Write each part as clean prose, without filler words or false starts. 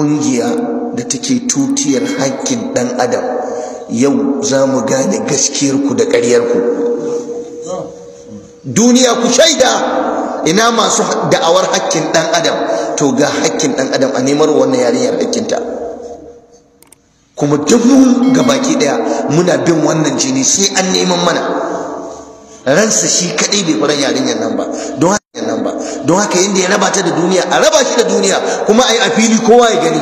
ƙungiya da take tutiyar haƙƙin ɗan adam, yau za mu gane gaskiyarku da ƙaryarku. Duniya ku shaida, ina masu da'awar haƙƙin ɗan adam, to ga haƙƙin ɗan adam a nemar wannan yarinyar haƙƙinta. Kuma duk mu gabaki ɗaya muna bin wannan jini sai an neman mana. Ransa shi kaɗai bai faran yarinyar nan ba, don haka yadda ya raba ta da duniya a raba shi da duniya, kuma a yi a fili kowa ya gani,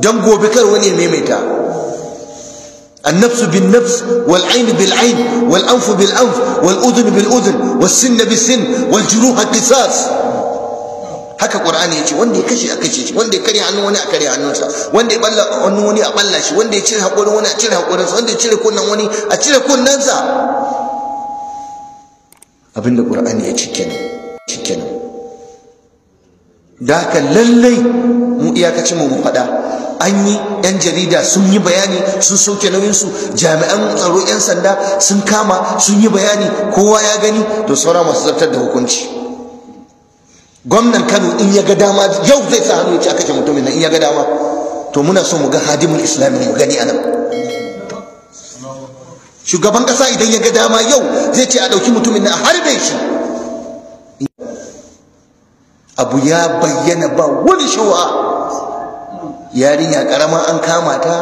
don gobe kar wani ya maimaita. النفس بالنفس والعين بالعين والأنف بالأنف والأذن بالأذن والسن بالسن والجروح قصاص. haka Qur'ani yace wanda ya kashe a kashe shi, wanda ya kare hannun wani a kare hannunsa, wanda ya balla hannun wani a balla shi, wanda ya cire hakorin wani a cire hakorinsa, wanda ya cire kunnen wani a cire kunnensa. Abinda Qur'ani ya ce kenan. Da haka lallai mu iyakacin mu faɗa, an yi, yan jarida sun yi bayani, sun sauke nauyinsu, jami'an tsaro, yan sanda sun kama, sun yi bayani, kowa ya gani, to saura masu zartar da hukunci. Gwamnan Kano in ya ga dama yau zai sa hannu ya ce aka kashe mutumin nan, in ya ga dama. To muna so mu ga hadimul islami mu gani anan. Shugaban kasa idan ya ga dama yau zai ce a ɗauki mutumin nan a harbe shi. Abu ya bayyana ba wani shuwa. Yarinya karama an kama ta,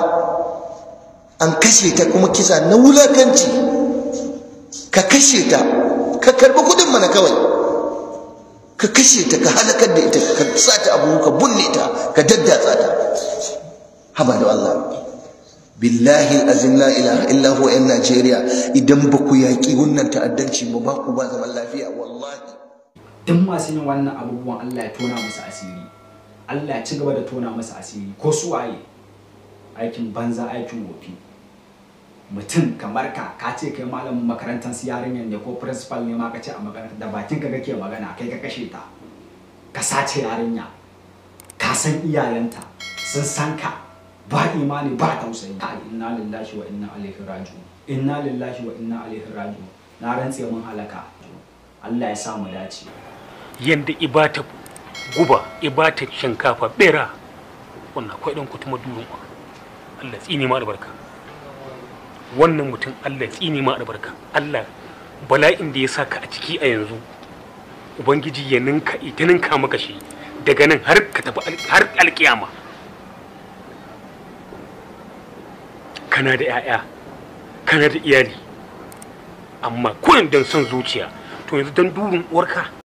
an kashe ta kuma kisa na wulakanci. Ka kashe ta, ka karbi kudin mana kawai, ka kashe ta, ka halakar da ita, ka sa ta abu, ka bunne ta, ka daddatsa ta. Haba da Allah, billahi azim la ilaha illa huwa, yan Najeriya idan ba ku yaƙi wannan ta'addanci ba ku ba zaman lafiya wallahi. Duk masu yin wannan abubuwan Allah ya tona musu asiri, Allah ya ci gaba da tona musu asiri, ko su waye. Aikin banza, aikin wofi. Mutum kamar ka ce kai malamin makarantar su yarinyar ne ko principal ne ma ka ce a makarantar, da bakin ka kake magana, kai ka kashe ta, ka sace yarinya, ka san iyayenta, sun san ka, ba imani ba tausayi. Inna lillahi wa inna ilaihi raji'un, inna lillahi wa inna ilaihi raji'un. Na rantse mun halaka. Allah ya sa mu dace. Yanda ibata guba, ibata shinkafa bera, wannan akwai dan kutuma durun. Allah tsini ma albarka. Wannan mutum Allah tsini ma albarka. Allah bala'in da ya saka a ciki a yanzu, ubangiji ya ninka ita ninka maka shi daga nan har ka tafi har alkiyama. Kana da 'ya'ya, kana da iyali, amma kullum dan son zuciya, to yanzu dan durin uwarka